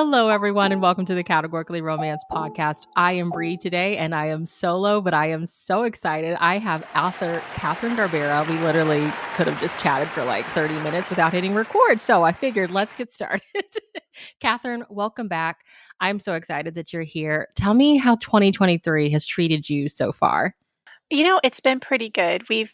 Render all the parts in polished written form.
Hello, everyone, and welcome to the Categorically Romance podcast. I am Bree today, and I am solo, but I am so excited. I have author Katherine Garbera. We literally could have just chatted for like 30 minutes without hitting record, so I figured let's get started. Katherine, welcome back. I'm so excited that you're here. Tell me how 2023 has treated you so far. It's been pretty good. We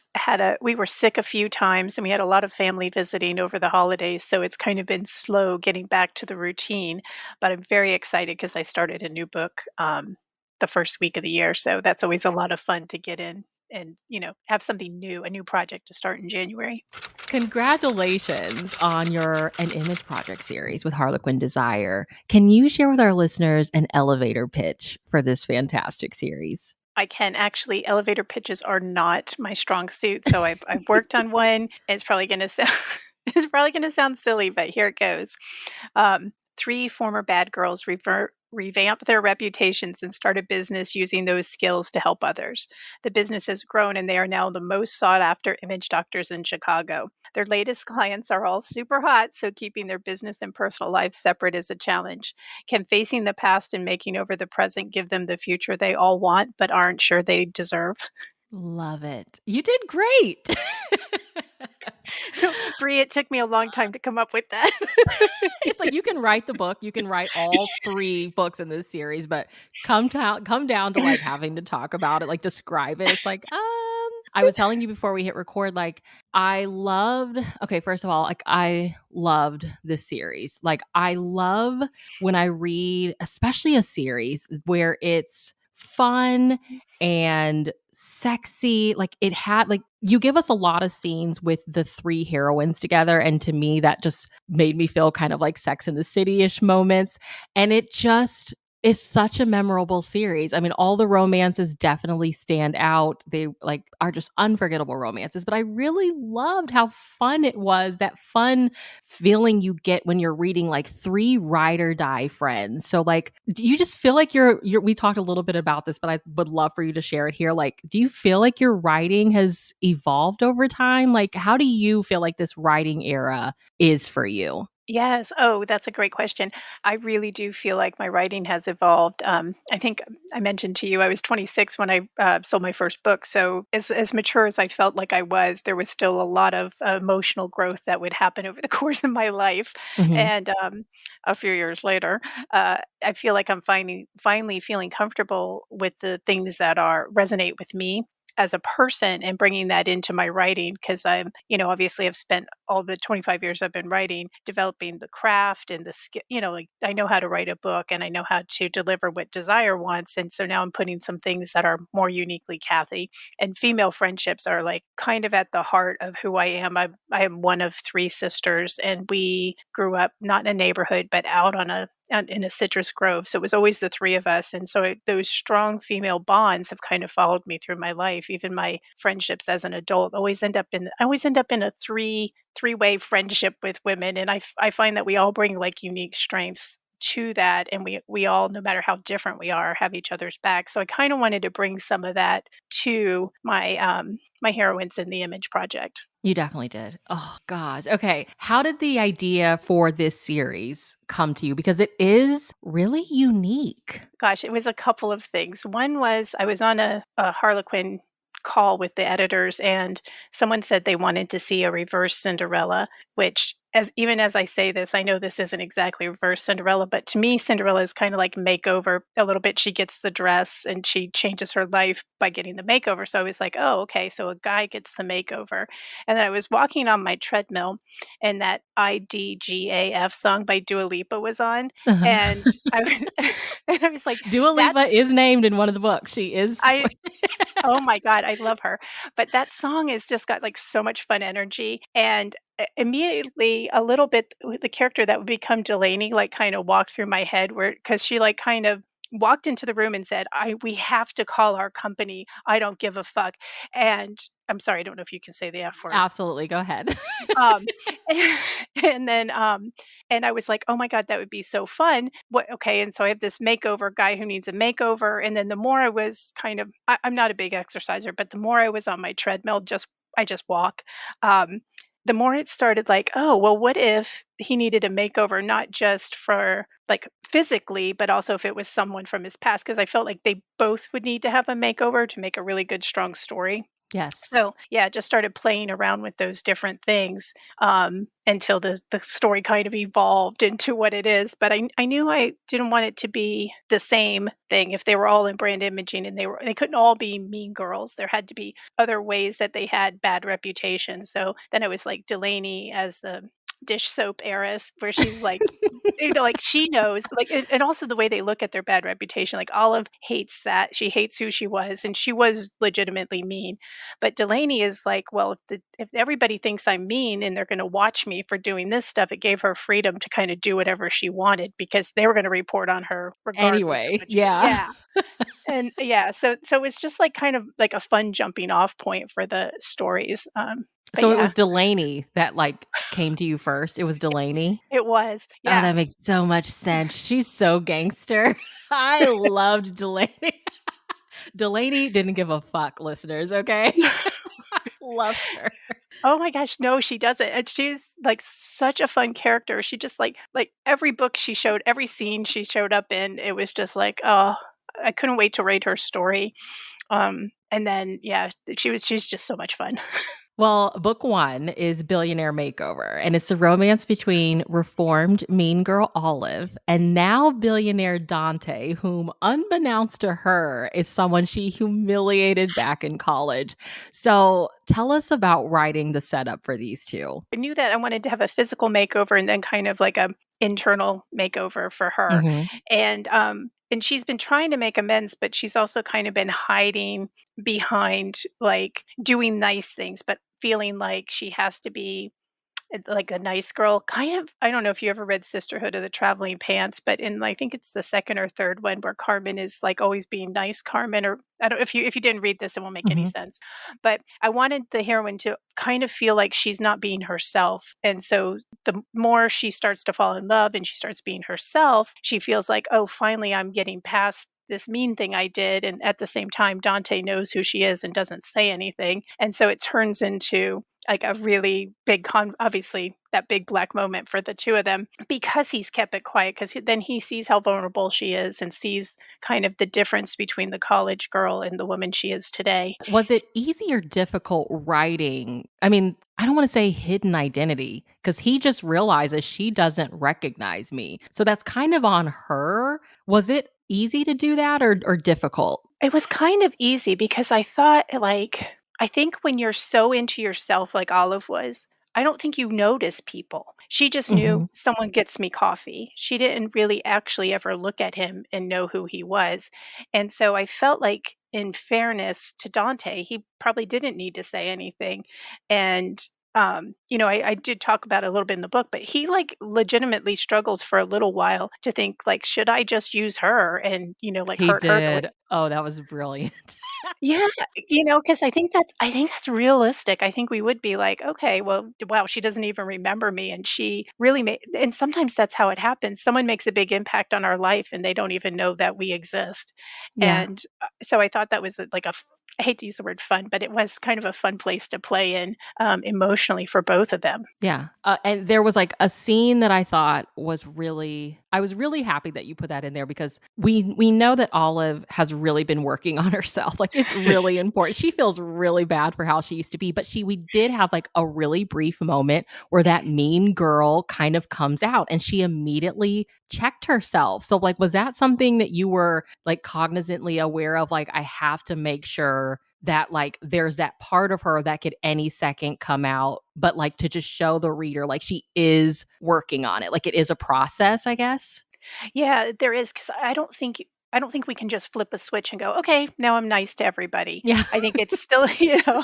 were sick a few times and we had a lot of family visiting over the holidays, so it's kind of been slow getting back to the routine. But I'm very excited because I started a new book the first week of the year, so that's always a lot of fun to get in and have something new, a new project to start in January. Congratulations on your An Image Project series with Harlequin Desire. Can you share with our listeners an elevator pitch for this fantastic series? I can actually. Elevator pitches are not my strong suit, so I've worked on one. It's probably going to sound it's probably going to sound silly, but here it goes. Three former bad girls revamp their reputations and start a business using those skills to help others. The business has grown, and they are now the most sought after image doctors in Chicago. Their latest clients are all super hot, so keeping their business and personal life separate is a challenge. Can facing the past and making over the present give them the future they all want but aren't sure they deserve? Love it. You did great. Bree, it took me a long time to come up with that. It's like you can write the book, you can write all 3 books in this series, but come down to like having to talk about it, like describe it. It's like, I was telling you before we hit record, like first of all, like I loved this series. Like I love when I read, especially a series where it's fun and sexy. Like it had like you give us a lot of scenes with the 3 heroines together, and to me that just made me feel kind of like Sex in the City-ish moments, and it just is such a memorable series. I mean, all the romances definitely stand out. They like are just unforgettable romances, but I really loved how fun it was, that fun feeling you get when you're reading like 3 ride or die friends. So like, do you just feel like you're we talked a little bit about this, but I would love for you to share it here. Like, do you feel like your writing has evolved over time? Like, how do you feel like this writing era is for you? Yes. Oh, that's a great question. I really do feel like my writing has evolved. I think I mentioned to you I was 26 when I sold my first book. So as mature as I felt like I was, there was still a lot of emotional growth that would happen over the course of my life. Mhm. And a few years later, I feel like I'm finally feeling comfortable with the things that are resonate with me as a person and bringing that into my writing because obviously I've spent all the 25 years I've been writing developing the craft and the skill, like I know how to write a book and I know how to deliver what Desire wants. And so now I'm putting some things that are more uniquely Kathy, and female friendships are like kind of at the heart of who I am. I am one of 3 sisters, and we grew up not in a neighborhood, but out in a citrus grove. So it was always the 3 of us. And so those strong female bonds have kind of followed me through my life. Even my friendships as an adult I always end up in a three-way friendship with women. And I find that we all bring like unique strengths to that. And we all, no matter how different we are, have each other's back. So I kind of wanted to bring some of that to my heroines in the Image Project. You definitely did. Oh gosh. Okay. How did the idea for this series come to you? Because it is really unique. Gosh, it was a couple of things. One was I was on a Harlequin call with the editors, and someone said they wanted to see a reverse Cinderella, which as I say this, I know this isn't exactly reverse Cinderella, but to me, Cinderella is kind of like makeover a little bit. She gets the dress and she changes her life by getting the makeover. So I was like, oh, okay, so a guy gets the makeover. And then I was walking on my treadmill, and that IDGAF song by Dua Lipa was on, Uh-huh. and and I was like, Dua Lipa that's is named in one of the books. She is. I oh my god, I love her. But that song has just got, like, so much fun energy, and immediately a little bit the character that would become Delaney, like, kinda walked through my head where because she, like, kind of walked into the room and said, We have to call our company. I don't give a fuck." And I'm sorry, I don't know if you can say the F word. Absolutely. Go ahead. Um, and then, and I was like, "Oh my god, that would be so fun." What okay, and so I have this makeover guy who needs a makeover, and then the more I was I'm not a big exerciser, but the more I was on my treadmill, I just walk. Um, the more it started like, oh, well, what if he needed a makeover, not just for like physically, but also if it was someone from his past? Because I felt like they both would need to have a makeover to make a really good, strong story. Yes. So, yeah, just started playing around with those different things, until the story kind of evolved into what it is, but I knew I didn't want it to be the same thing. If they were all in brand imaging and they couldn't all be mean girls, there had to be other ways that they had bad reputation. So, then it was like Delaney as the dish soap heiress, where she's like, like she knows, like, and also the way they look at their bad reputation. Like Olive hates that. She hates who she was, and she was legitimately mean. But Delaney is like, well, if everybody thinks I'm mean and they're going to watch me for doing this stuff, it gave her freedom to kind of do whatever she wanted because they were going to report on her regardless of Anyway, what she did. yeah. Yeah. And yeah, so it's just like kind of like a fun jumping off point for the stories. But So it yeah, was Delaney that, like, came to you first? It was Delaney? it was. Oh, Yeah. that makes so much sense. She's so gangster. I loved Delaney. Delaney didn't give a fuck, listeners, okay? Loved her. Oh my gosh, no, she doesn't, and she's, like, such a fun character. She just, like, every book she showed every scene she showed up in, it was just like, oh, I couldn't wait to read her story, and then, yeah, she's just so much fun. Well, book 1 is Billionaire Makeover, and it's the romance between reformed mean girl Olive and now billionaire Dante, whom, unbeknownst to her, is someone she humiliated back in college. So tell us about writing the setup for these 2. I knew that I wanted to have a physical makeover and then kind of like a internal makeover for her, Mhm. and she's been trying to make amends, but she's also kind of been hiding behind, like, doing nice things, but feeling like she has to be like a nice girl, kind of. I don't know if you ever read Sisterhood of the Traveling Pants, but I think it's the 2nd or 3rd one where Carmen is, like, always being nice Carmen, or I don't, if you didn't read this, it won't make any Mhm. sense. But I wanted the heroine to kind of feel like she's not being herself, and so the more she starts to fall in love and she starts being herself, she feels like, "Oh, finally I'm getting past this mean thing I did," and at the same time, Dante knows who she is and doesn't say anything, and so it turns into like a really big obviously that big black moment for the 2 of them because he's kept it quiet, 'cause then he sees how vulnerable she is and sees kind of the difference between the college girl and the woman she is today. Was it easy or difficult writing? I mean, I don't wanna say hidden identity because he just realizes she doesn't recognize me. So that's kind of on her. Was it easy to do that or difficult? It was kind of easy because I thought, like, I think when you're so into yourself like Olive was, I don't think you notice people. She just knew Mhm. someone gets me coffee. She didn't really actually ever look at him and know who he was. And so I felt like, in fairness to Dante, he probably didn't need to say anything. And I did talk about it a little bit in the book, but he like legitimately struggles for a little while to think like, should I just use her and like He hurt her the way. did. Oh, that was brilliant. Yeah, because I think that's realistic. I think we would be like, "Okay, well, wow, she doesn't even remember me, and she really made." And sometimes that's how it happens. Someone makes a big impact on our life, and they don't even know that we exist. Yeah. And, so I thought that was like I hate to use the word fun, but it was kind of a fun place to play in, emotionally for both of them. Yeah, and there was, like, a scene that I thought was really I was really happy that you put that in there because we know that Olive has really been working on herself, like, it's really important. She feels really bad for how she used to be, but we did have, like, a really brief moment where that mean girl kind of comes out, and she immediately checked herself. So, like, was that something that you were, like, cognizantly aware of, like, "I have to make sure that, like, there's that part of her that could any second come out, but, like, to just show the reader, like, she is working on it, like, it is a process, I guess?" Yeah, there is, 'cause I don't think we can just flip a switch and go, "Okay, now I'm nice to everybody." Yeah. I think it's still,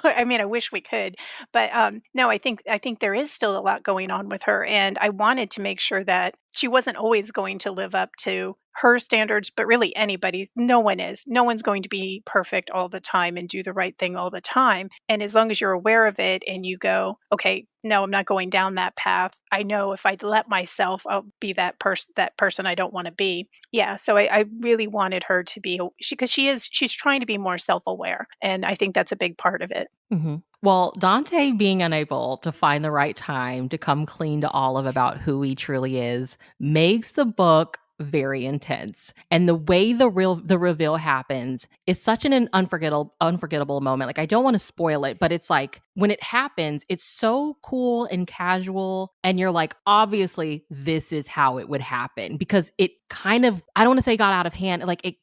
I mean, I wish we could, but, no, I think there is still a lot going on with her, and I wanted to make sure that she wasn't always going to live up to her standards, but really anybody's. No one is. No one's going to be perfect all the time and do the right thing all the time, and as long as you're aware of it and you go, "Okay, no, I'm not going down that path. I know if I let myself, I'll be that person I don't wanna be." Yeah, so I really wanted her to be, because she's trying to be more self-aware, and I think that's a big part of it. Mhm. Well, Dante being unable to find the right time to come clean to Olive about who he truly is makes the book very intense. And the way the reveal happens is such an unforgettable moment. Like I don't want to spoil it, but it's like when it happens, it's so cool and casual and you're like obviously this is how it would happen because it kind of I don't want to say got out of hand, like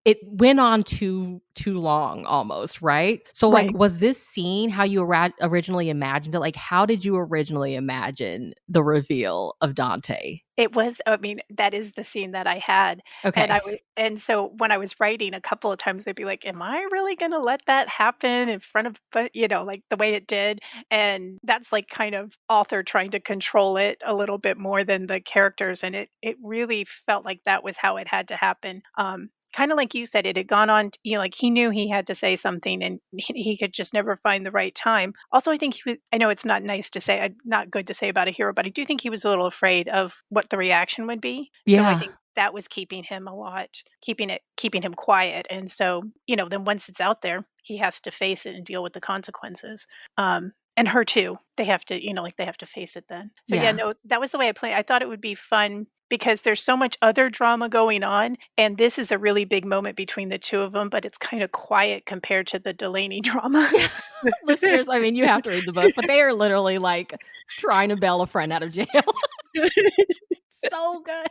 it went on too long almost, right? So like Right. was this scene how you originally imagined it? Like how did you originally imagine the reveal of Dante? It was I mean, that is the scene that I had, and Okay. I was and so when I was writing a couple of times, they'd be like, "Am I really gonna let that happen in front of" but, like, the way it did, and that's, like, kind of author trying to control it a little bit more than the characters, and it really felt like that was how it had to happen, kinda like you said, it had gone on like, he knew he had to say something, and he could just never find the right time. Also, I think he was I know it's not nice to say not good to say about a hero, but I do think he was a little afraid of what the reaction would be. So I Yeah. think that was keeping him quiet, and so, then once it's out there, he has to face it and deal with the consequences. And her too. They have to, like, they have to face it then. So, yeah, Yeah. no, that was the way I played I thought it would be fun because there's so much other drama going on, and this is a really big moment between the 2 of them, but it's kinda quiet compared to the Delaney drama. Yeah. Listeners, I mean, you have to read the book, but they are literally like trying to bail a friend out of jail. So good.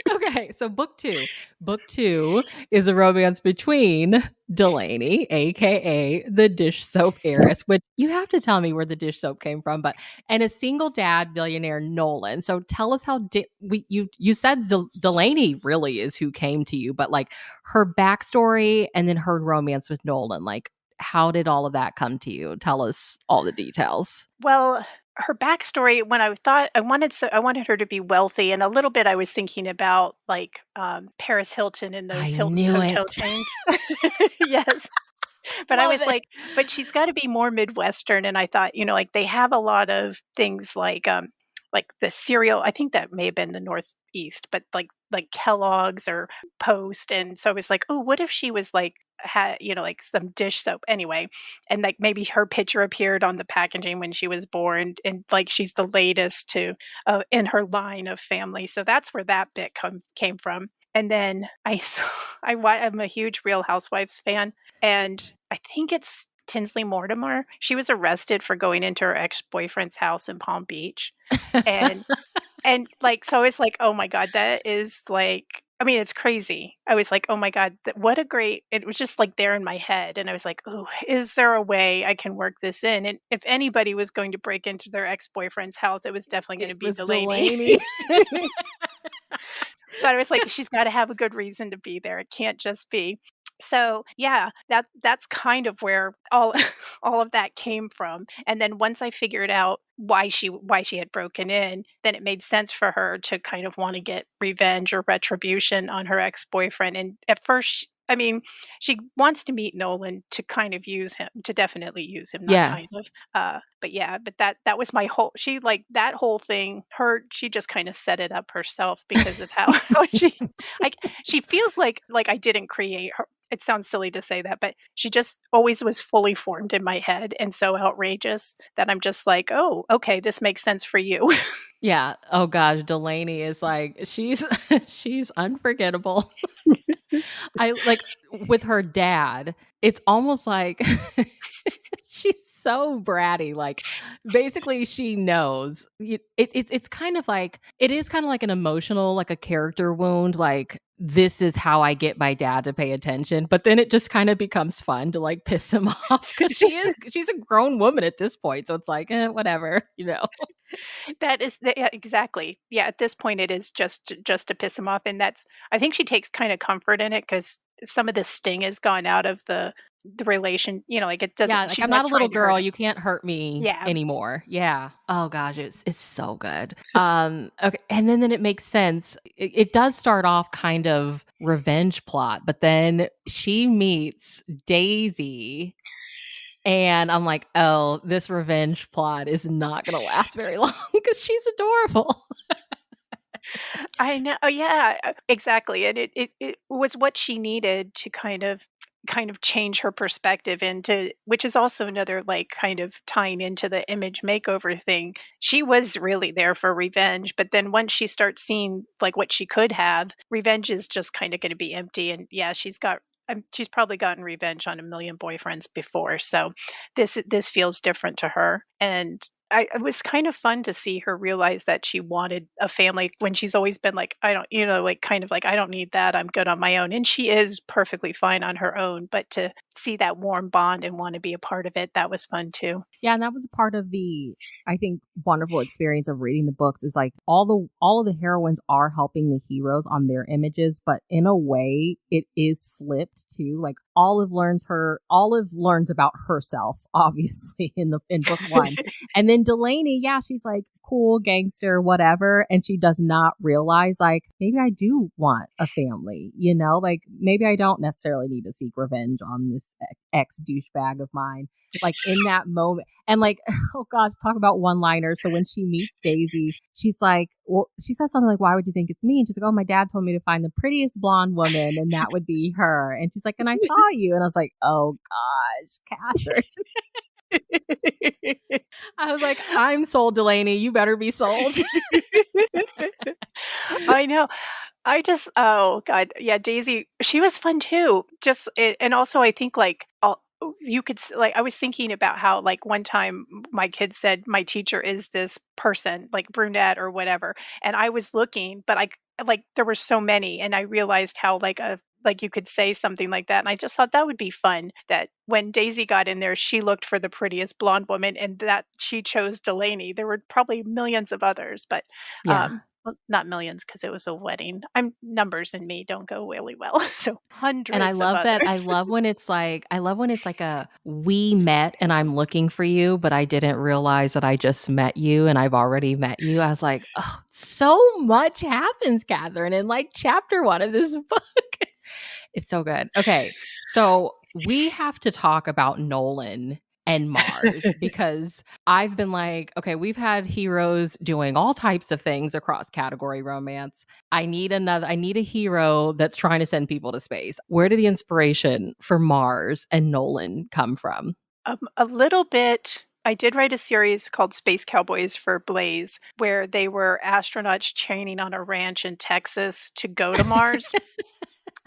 Okay, so book 2. Book 2 is a romance between Delaney, aka the dish soap heiress, which you have to tell me where the dish soap came from, but and a single dad billionaire Nolan. So tell us how you said Delaney really is who came to you, but like her backstory and then her romance with Nolan, like how did all of that come to you? Tell us all the details. Well, her backstory, when I thought I wanted her to be wealthy, and a little bit I was thinking about, like, Paris Hilton in those I Hilton knew hotel it. chains. Yes. But I Love was it. like, "But she's gotta be more Midwestern," and I thought, like, they have a lot of things like the cereal I think that may have been the Northeast, but like Kellogg's or Post, and so I was like, "Oh, what if she was like had, like some dish soap?" Anyway, and, like, maybe her picture appeared on the packaging when she was born, and, like, she's the latest to in her line of family, so that's where that bit came from. And then I saw I'm a huge Real Housewives fan, and I think it's Tinsley Mortimer. She was arrested for going into her ex-boyfriend's house in Palm Beach, and like, so it's like, "Oh my god, that is like" I mean, it's crazy. I was like, "Oh my god, what a great" it was just, like, there in my head, and I was like, "Oh, is there a way I can work this in?" And if anybody was going to break into their ex-boyfriend's house, it was definitely gonna It be was Delaney. Delaney. But I was like, she's gotta have a good reason to be there. It can't just be. So, yeah, that's kind of where all all of that came from. And then once I figured out why she had broken in, then it made sense for her to kind of wanna get revenge or retribution on her ex-boyfriend. And at first, I mean, she wants to meet Nolan to kind of use him, to definitely use him, not Yeah. kind of. But yeah, but that was my whole she like that whole thing, she just kinda set it up herself because of how how like, she feels like I didn't create her. It sounds silly to say that, but she just always was fully formed in my head and so outrageous that I'm just like, "Oh, okay, this makes sense for you." Yeah. Oh gosh, Delaney is like she's she's unforgettable. I like with her dad, it's almost like she's so bratty. Like basically she knows. It's kind of like it is kind of like an emotional, like a character wound, like this is how I get my dad to pay attention. But then it just kind of becomes fun to like piss him off because she's a grown woman at this point. So it's like, whatever, you know. That is the yeah, exactly. Yeah, at this point, it is just to piss him off, and that's I think she takes kinda comfort in it because some of the sting has gone out of the relation like, it Yeah, doesn't like, she's "I'm not not a little trying to hurt girl, him. you can't hurt me Yeah. anymore." Yeah. Oh gosh, it's so good. Okay, and then it makes sense. It does start off kind of revenge plot, but then she meets Daisy, and I'm like, "Oh, this revenge plot is not gonna last very long because she's adorable." I know oh, yeah, exactly, and it was what she needed to kind of kind of change her perspective into, which is also another, like, kind of tying into the image makeover thing. She was really there for revenge, but then once she starts seeing, like, what she could have, revenge is just kinda gonna be empty, and yeah, she's probably gotten revenge on a million boyfriends before, so this feels different to her, and it was kind of fun to see her realize that she wanted a family when she's always been like, "I don't," like, kind of like, "I don't need that, I'm good on my own," and she is perfectly fine on her own, but to see that warm bond and wanna be a part of it, that was fun too. Yeah, and that was part of the, I think, wonderful experience of reading the books is like all of the heroines are helping the heroes on their images, but in a way it is flipped too. Like Olive learns about herself, obviously, in book one. And then Delaney, yeah, she's like cool, gangster, whatever. And she does not realize, like, maybe I do want a family, like maybe I don't necessarily need to seek revenge on this ex douchebag of mine. Like in that moment. And like, oh God, talk about one liners. So when she meets Daisy, she's like, well, she says something like, why would you think it's me? And she's like, oh, my dad told me to find the prettiest blonde woman and that would be her. And she's like, and I saw you. And I was like, oh gosh, Catherine. I was like, I'm sold, Delaney. You better be sold. I know. I just oh god, yeah, Daisy, she was fun too. And also I think like you could like I was thinking about how like one time my kid said my teacher is this person like brunette or whatever, and I was looking, but like there were so many, and I realized how like you could say something like that, and I just thought that would be fun. That when Daisy got in there, she looked for the prettiest blonde woman, and that she chose Delaney. There were probably millions of others, but Yeah. well, not millions because it was a wedding. I'm numbers and me don't go really well. So And I hundreds of love that. I others. love when it's like I love when it's like a we met and I'm looking for you, but I didn't realize that I just met you and I've already met you. I was like, oh, so much happens, Catherine, in like chapter one of this book. It's so good. Okay. So we have to talk about Nolan and Mars because I've been like, okay, we've had heroes doing all types of things across category romance. I need a hero that's trying to send people to space. Where did the inspiration for Mars and Nolan come from? A little bit. I did write a series called Space Cowboys for Blaze, where they were astronauts training on a ranch in Texas to go to Mars.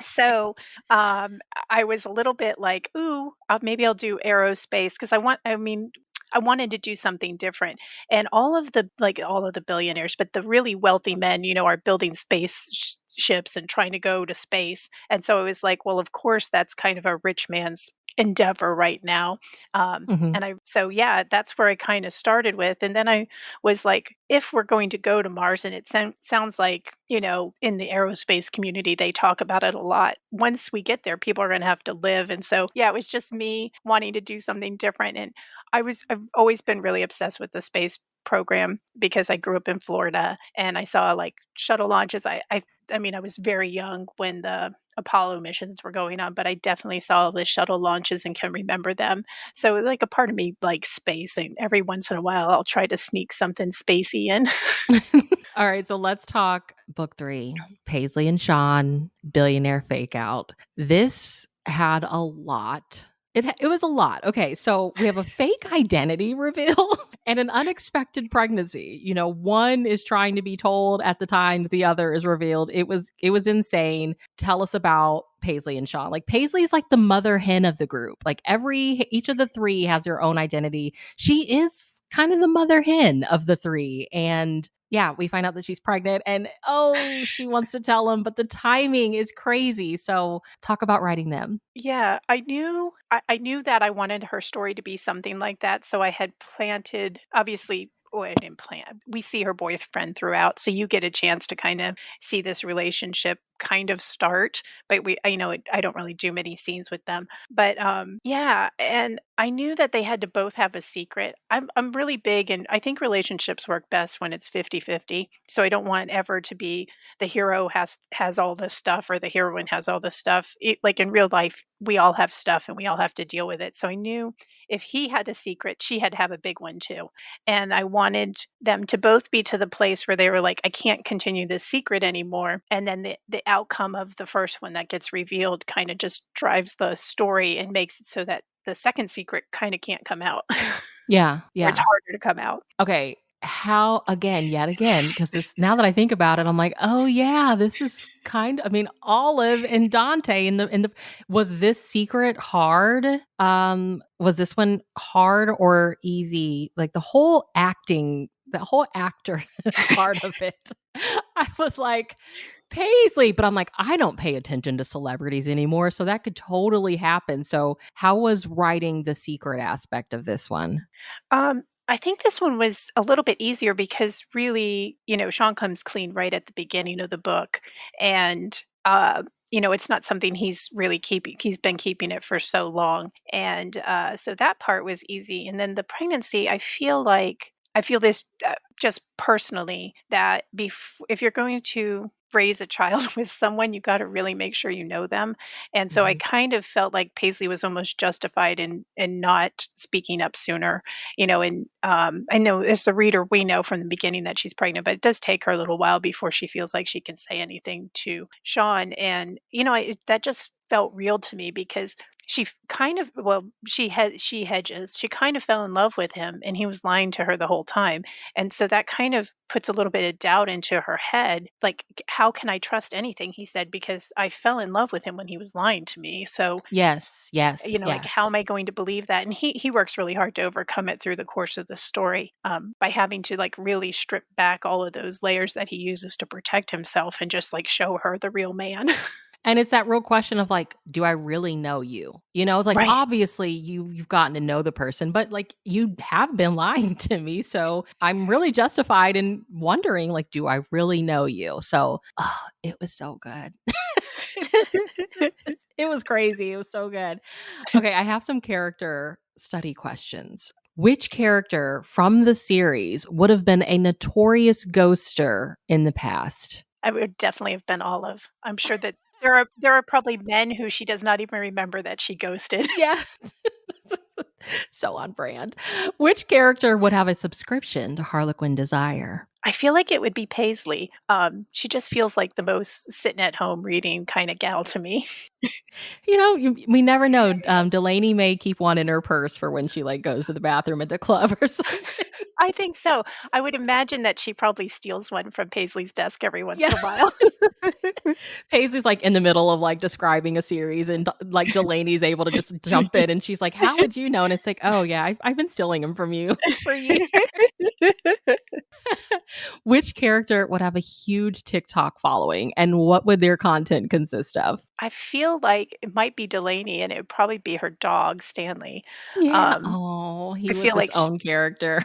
So, I was a little bit like, "Ooh, maybe I'll do aerospace," 'cause I mean, I wanted to do something different, and all of the billionaires, but the really wealthy men, are building space ships and trying to go to space, and so it was like, well, of course, that's kind of a rich man's endeavor right now, Mhm. yeah, that's where I kinda started with, and then I was like, if we're going to go to Mars, and it sounds like, in the aerospace community, they talk about it a lot. Once we get there, people are gonna have to live, and so, yeah, it was just me wanting to do something different, and I've always been really obsessed with the space program because I grew up in Florida, and I saw, like, shuttle launches. I mean, I was very young when the Apollo missions were going on, but I definitely saw the shuttle launches and can remember them. So, like, a part of me likes space, and every once in a while, I'll try to sneak something spacey in. All right, so let's talk book 3, Paisley and Sean, Billionaire Fake Out. This had a lot. It was a lot. Okay, so we have a fake identity reveal and an unexpected pregnancy. One is trying to be told at the time that the other is revealed. It was insane. Tell us about Paisley and Sean. Like Paisley is like the mother hen of the group. Like each of the three has their own identity. She is kind of the mother hen of the three, and yeah, we find out that she's pregnant and oh, she wants to tell him, but the timing is crazy. So, talk about writing them. Yeah, I knew that I wanted her story to be something like that, so I had planted obviously well, I didn't plant. We see her boyfriend throughout, so you get a chance to kind of see this relationship kind of start, but I don't really do many scenes with them. But yeah, and I knew that they had to both have a secret. I'm really big and I think relationships work best when it's 50-50. So I don't want ever to be the hero has all this stuff or the heroine has all this stuff. Like in real life, we all have stuff and we all have to deal with it. So I knew if he had a secret, she had to have a big one too. And I wanted them to both be to the place where they were like, I can't continue this secret anymore. And then the outcome of the first one that gets revealed kinda just drives the story and makes it so that the second secret kinda can't come out, Yeah, or it's yeah. harder to come out. Okay, how again, yet again, because this now that I think about it, I'm like, "Oh, yeah, this is I mean, Olive and Dante in the was this secret hard? Was this one hard or easy? Like, the whole actor part of it. I was like, "Paisley," but I'm like, "I don't pay attention to celebrities anymore, so that could totally happen." So, how was writing the secret aspect of this one? I think this one was a little bit easier because really, Sean comes clean right at the beginning of the book, and it's not something he's been keeping it for so long, and so that part was easy. And then the pregnancy, I feel this just personally that if you're going to raise a child with someone, you got to really make sure you know them. And so I Mhm. kind of felt like Paisley was almost justified in not speaking up sooner, and I know as the reader, we know from the beginning that she's pregnant, but it does take her a little while before she feels like she can say anything to Sean. And, that just felt real to me because kind of, well, she hedges. She kind of fell in love with him and he was lying to her the whole time. And so that kind of puts a little bit of doubt into her head. Like, how can I trust anything he said? Because I fell in love with him when he was lying to me. So, Yes, yes, like, how yes. am I going to believe that? And he works really hard to overcome it through the course of the story, by having to like really strip back all of those layers that he uses to protect himself and just like show her the real man. And it's that real question of like, do I really know you? You know, it's like Right. obviously you've gotten to know the person, but like you have been lying to me. So I'm really justified in wondering, like, do I really know you? So it was so good. it it was crazy. It was so good. Okay, I have some character study questions. Which character from the series would have been a notorious ghoster in the past? I would definitely have been Olive. I'm sure that there are probably men who she does not even remember that she ghosted. Yeah. So on brand. Which character would have a subscription to Harlequin Desire? I feel like it would be Paisley. She just feels like the most sitting at home reading kinda gal to me. You know, we never know. Delaney may keep one in her purse for when she like goes to the bathroom at the club or something. I think so. I would imagine that she probably steals one from Paisley's desk every once Yeah. in a while. Paisley's like in the middle of like describing a series, and like Delaney's able to just jump in, and she's like, "How would you know?" And it's like, "Oh yeah, I've been stealing them from you for years." Which character would have a huge TikTok following, and what would their content consist of? I feel like it might be Delaney, and it would probably be her dog, Stanley. Yeah. Um, Oh, he I was feel his like own character.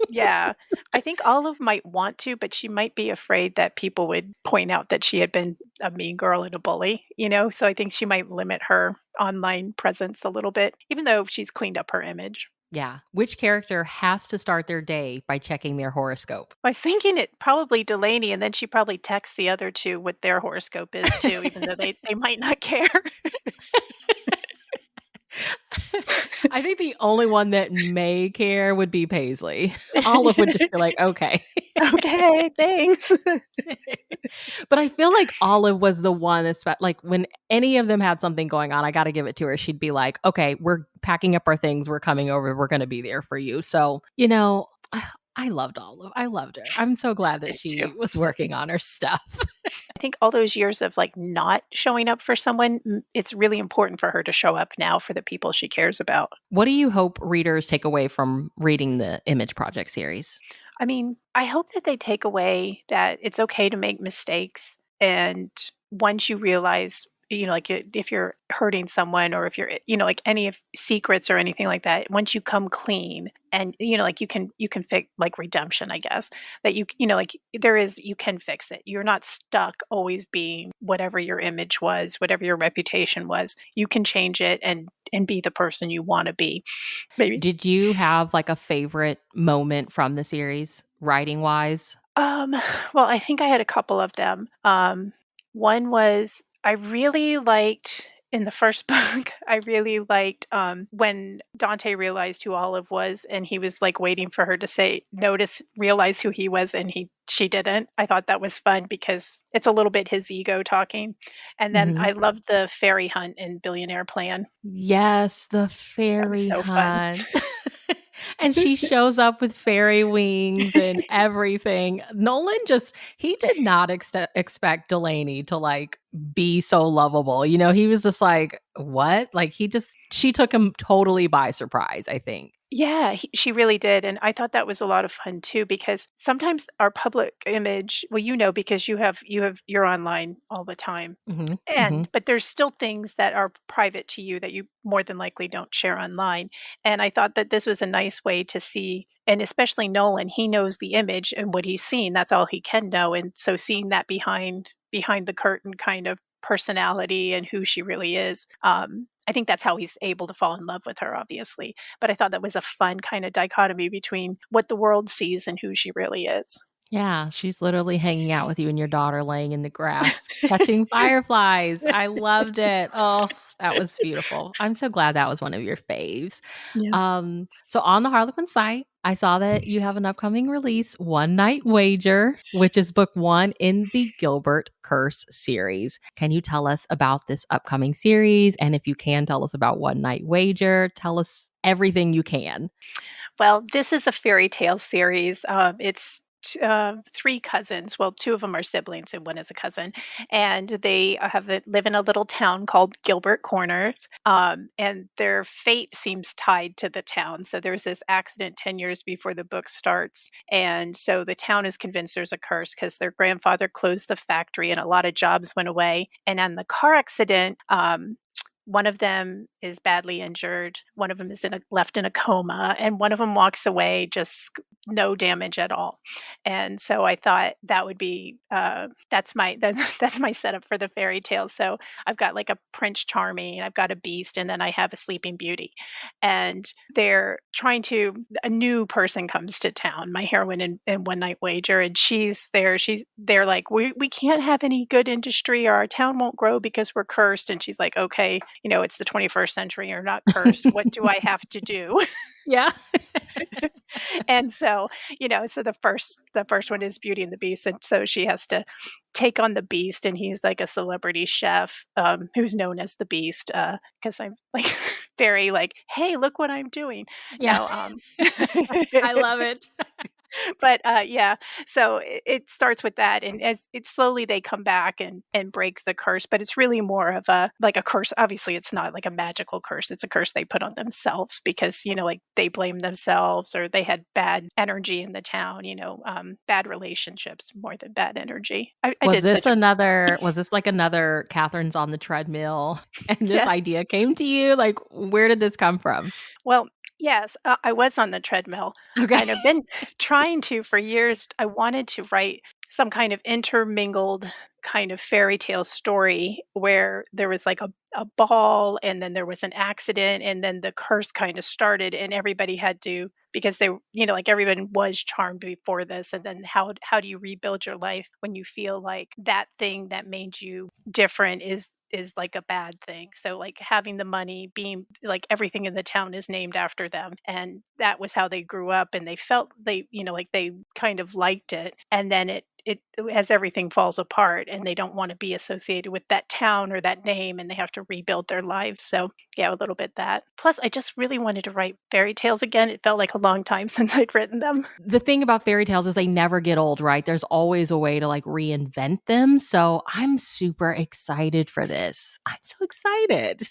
yeah. I think Olive might want to, but she might be afraid that people would point out that she had been a mean girl and a bully, So I think she might limit her online presence a little bit, even though she's cleaned up her image. Yeah. Which character has to start their day by checking their horoscope? I was thinking it probably Delaney, and then she probably texts the other 2 what their horoscope is too, even though they might not care. I think the only one that may care would be Paisley. Olive would just be like, "Okay." Okay, thanks. But I feel like Olive was the one like, when any of them had something going on, I gotta give it to her. She'd be like, "Okay, we're packing up our things, we're coming over, we're gonna be there for you." So, I loved Olive. I loved her. I'm so glad that Did too. she was working on her stuff. I think all those years of, like, not showing up for someone, it's really important for her to show up now for the people she cares about. What do you hope readers take away from reading the Image Project series? I mean, I hope that they take away that it's okay to make mistakes, and once you realize, like, if you're hurting someone or if you're, like, any of secrets or anything like that, once you come clean and, like, you can fix like redemption, I guess, that like, you can fix it. You're not stuck always being whatever your image was, whatever your reputation was. You can change it and be the person you wanna be. Maybe. Did you have, like, a favorite moment from the series, writing-wise? Um, well, I think I had a couple of them. One was I really liked in the first book, I really liked, when Dante realized who Olive was, and he was, like, waiting for her to say notice realize who he was, and she didn't. I thought that was fun because it's a little bit his ego talking. And then Mhm. I loved the fairy hunt in Billionaire Plan. Yes, the That was fairy so fun. hunt. And she shows up with fairy wings and everything. Nolan just he did not expect Delaney to, like, be so lovable, he was just like, "What?" Like, she took him totally by surprise, I think. Yeah, she really did, and I thought that was a lot of fun too because sometimes our public image, well, because you're online all the time. Mhm, And mhm. but there's still things that are private to you that you more than likely don't share online. And I thought that this was a nice way to see, and especially Nolan, he knows the image and what he's seen, that's all he can know. And so seeing that behind the curtain kind of personality and who she really is, I think that's how he's able to fall in love with her, obviously. But I thought that was a fun kind of dichotomy between what the world sees and who she really is. Yeah, she's literally hanging out with you and your daughter laying in the grass, catching fireflies. I loved it. Oh, that was beautiful. I'm so glad that was one of your faves. Yeah. So on the Harlequin site, I saw that you have an upcoming release, One Night Wager, which is book 1 in the Gilbert Curse series. Can you tell us about this upcoming series? And if you can tell us about One Night Wager, tell us everything you can. Well, this is a fairy tale series. It's 3 cousins. Well, 2 of them are siblings and 1 is a cousin, and they live in a little town called Gilbert Corners. And their fate seems tied to the town. So there's this accident 10 years before the book starts, and so the town is convinced there's a curse because their grandfather closed the factory and a lot of jobs went away. And on the car accident, one of them is badly injured, one of them is left in a coma, and one of them walks away just no damage at all. And so I thought that would be, that's my setup for the fairy tale. So I've got like a Prince Charming, I've got a Beast, and then I have a Sleeping Beauty. And they're trying to a new person comes to town, my heroine in One Night Wager, and they're like, "We can't have any good industry or our town won't grow because we're cursed." And she's like, "Okay, it's the 21st century, you're not cursed. What do I have to do?" Yeah. And so, so the first one is Beauty and the Beast, and so she has to take on the Beast, and he's like a celebrity chef, who's known as the Beast, because I'm like very like, "Hey, look what I'm doing." Yeah. No, I love it. but, yeah, so it starts with that, and as it slowly they come back and break the curse, but it's really more of a like a curse. Obviously, it's not like a magical curse, it's a curse they put on themselves because, like, they blame themselves or they had bad energy in the town, bad relationships more than bad energy. I did such a Was this like another Catherine's on the treadmill and this yeah. idea came to you? Like, where did this come from? Well, yes, I was on the treadmill, Okay. and I've been trying to for years. I wanted to write some kind of intermingled kind of fairy tale story where there was like a ball and then there was an accident and then the curse kind of started and everybody had to because like everyone was charmed before this and then how do you rebuild your life when you feel like that thing that made you different is like a bad thing. So like having the money, being like everything in the town is named after them. And that was how they grew up and they felt like they kind of liked it. And then it as everything falls apart and they don't want to be associated with that town or that name and they have to rebuild their lives. So yeah, a little bit that. Plus I just really wanted to write fairy tales again. It felt like a long time since I'd written them. The thing about fairy tales is they never get old, right? There's always a way to like reinvent them. So I'm super excited for this. I'm so excited.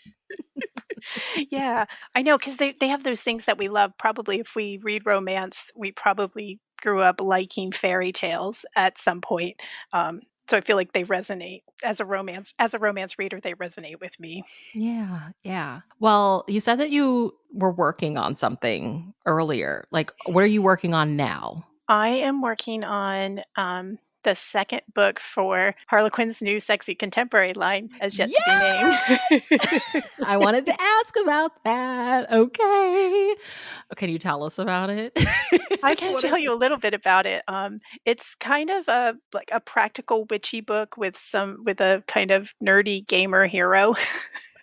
Yeah, I know because they have those things that we love. Probably if we read romance, we probably grew up liking fairy tales at some point. So I feel like they resonate as a romance reader, they resonate with me. Yeah, yeah. Well, you said that you were working on something earlier. Like, what are you working on now? I am working on the second book for Harlequin's new sexy contemporary line, as yet to be named. Yes! I wanted to ask about that. Okay. Can you tell us about it? I can What are tell you a little bit about it. It's kind of a practical witchy book with a kind of nerdy gamer hero.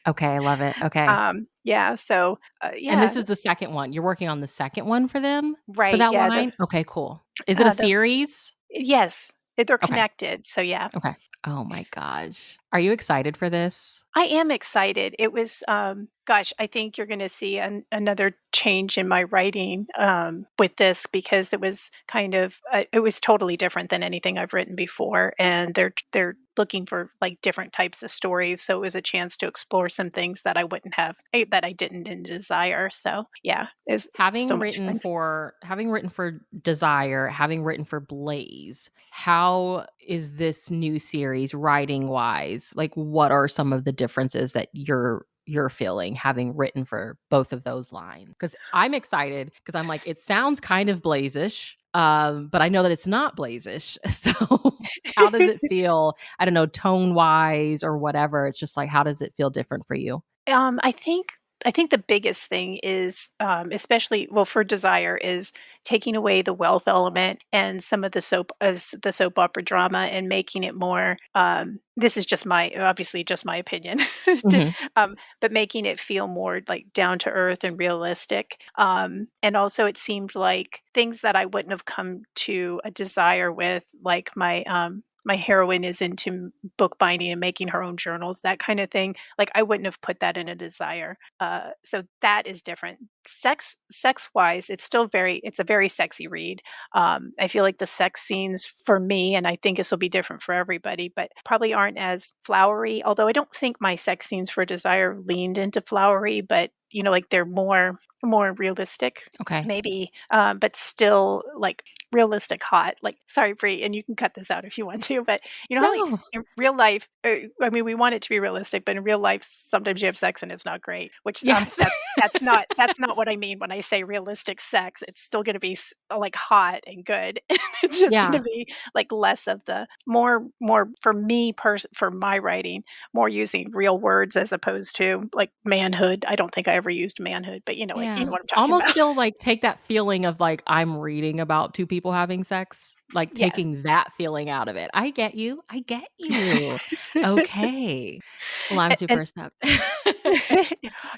Okay, I love it. Okay. Yeah, so, And yeah, this is the second one. You're working on the second one for them? For right, that yeah, line? Okay, cool. Is it a the series? yes, they're Okay. connected, so yeah. Okay. Oh my gosh. Are you excited for this? I am excited. It was, gosh, I think you're going to see another change in my writing with this because it was kind of, it was totally different than anything I've written before, and they're looking for like different types of stories. So it was a chance to explore some things that I wouldn't have, that I didn't in Desire. So yeah, it's so much fun. Having written for Desire, having written for Blaze, how is this new series writing wise? Like what are some of the differences that you're feeling having written for both of those lines? Cuz I'm excited cuz I'm like it sounds kind of Blaze-ish, but I know that it's not Blaze-ish. So how does it feel? I don't know, tone wise or whatever. It's just like how does it feel different for you? I think the biggest thing is, especially well for Desire, is taking away the wealth element and some of the soap opera drama and making it more. This is just my obviously just my opinion, to- Mhm. but making it feel more like down to earth and realistic. And also, it seemed like things that I wouldn't have come to a Desire with, like my heroine is into bookbinding and making her own journals, that kind of thing. Like I wouldn't have put that in a Desire. So that is different. Sex wise, it's a very sexy read. I feel like the sex scenes for me, and I think this will be different for everybody, but probably aren't as flowery. Although I don't think my sex scenes for Desire leaned into flowery, but like they're more realistic, Okay. maybe, but still like realistic hot. Like, sorry, Brie, and you can cut this out if you want to, but you know how like No. in real life, I mean, we want it to be realistic, but in real life, sometimes you have sex and it's not great. Which Yes. that's not what I mean when I say realistic sex. It's still going to be like hot and good. It's just going to Yeah. be like less of the more for me for my writing, more using real words as opposed to like manhood. I don't think I ever used manhood, but you know Yeah. what I'm talking Almost about. feel like take that feeling of like I'm reading about 2 people having sex, like Yes. taking that feeling out of it. I get you. I get you. Okay. Well, I'm And super stoked.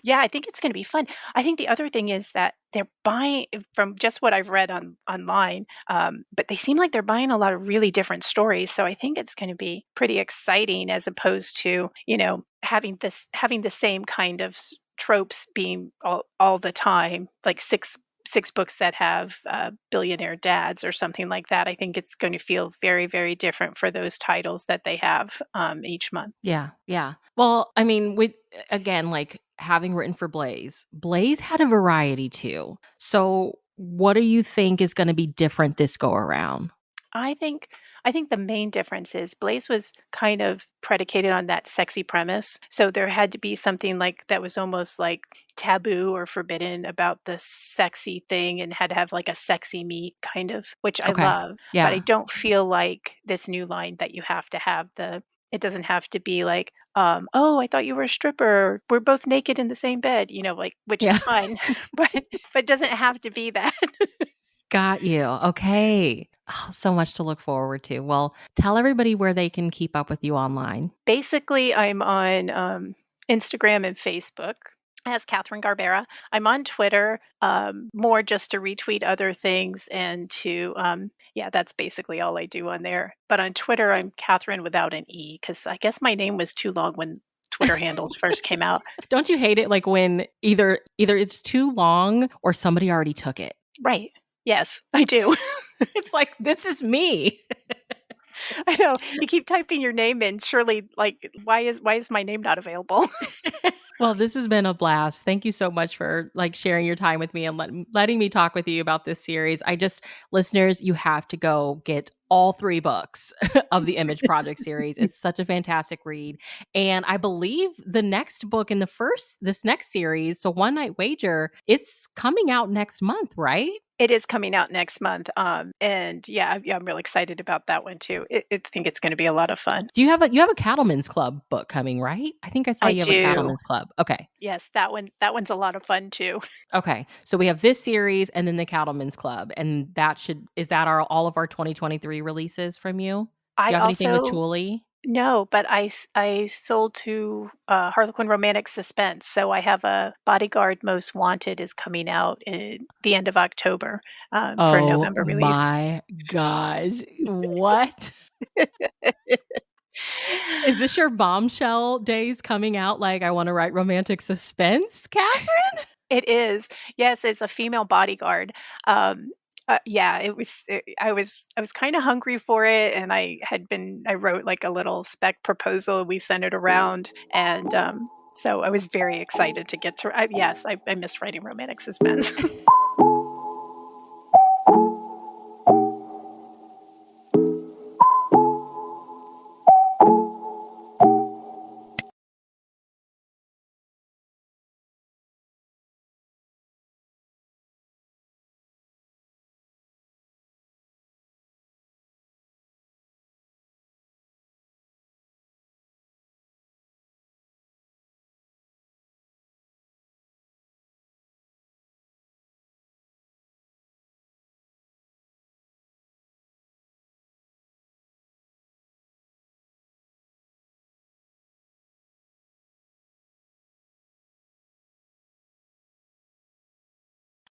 yeah, I think it's gonna be fun. I think the other thing is that they're buying from just what I've read online, but they seem like they're buying a lot of really different stories, so I think it's gonna be pretty exciting as opposed to, having the same kind of tropes being all the time, like six books that have billionaire dads or something like that. I think it's going to feel very, very different for those titles that they have each month. Yeah, yeah. Well, I mean, with again, like having written for Blaze, Blaze had a variety too. So, what do you think is gonna be different this go around? I think I think the main difference is Blaze was kind of predicated on that sexy premise. So there had to be something like that was almost like taboo or forbidden about the sexy thing and had to have like a sexy meat kind of, which I Okay. love. But I Yeah. don't feel like this new line that you have to have it doesn't have to be like, oh, I thought you were a stripper. We're both naked in the same bed, like which is Yeah. fine. But it doesn't have to be that. Got you. Okay. Oh, so much to look forward to. Well, tell everybody where they can keep up with you online. Basically, I'm on, Instagram and Facebook as Katherine Garbera. I'm on Twitter, more just to retweet other things and to, yeah, that's basically all I do on there. But on Twitter, I'm Catherine without an E because I guess my name was too long when Twitter handles first came out. Don't you hate it like when either it's too long or somebody already took it? Right. Yes, I do. It's like this is me. I know. You keep typing your name in, surely, like, why is my name not available? Well, this has been a blast. Thank you so much for like sharing your time with me and letting me talk with you about this series. Listeners, you have to go get all 3 books of the Image Project series. It's such a fantastic read. And I believe the next book in this next series, so One Night Wager, it's coming out next month, right? It is coming out next month, and yeah, I'm really excited about that one too. I think it's gonna be a lot of fun. Do you have a Cattleman's Club book coming, right? I think I saw I you have a do. Cattleman's Club. Okay. Yes, that one's a lot of fun too. Okay. So we have this series and then the Cattleman's Club, and that should is that our all of our 2023 releases from you? Do I you have anything with also Julie? No, but I sold to, Harlequin Romantic Suspense, so I have a Bodyguard Most Wanted is coming out in the end of October, for Oh November release. my gosh. What? Is this your bombshell days coming out, like, I wanna write romantic suspense, Catherine? It is. Yes, it's a female bodyguard. Yeah, it was I was kinda hungry for it, and I wrote, like, a little spec proposal, we sent it around, and, so I was very excited to get to yes, I miss writing romantic suspense.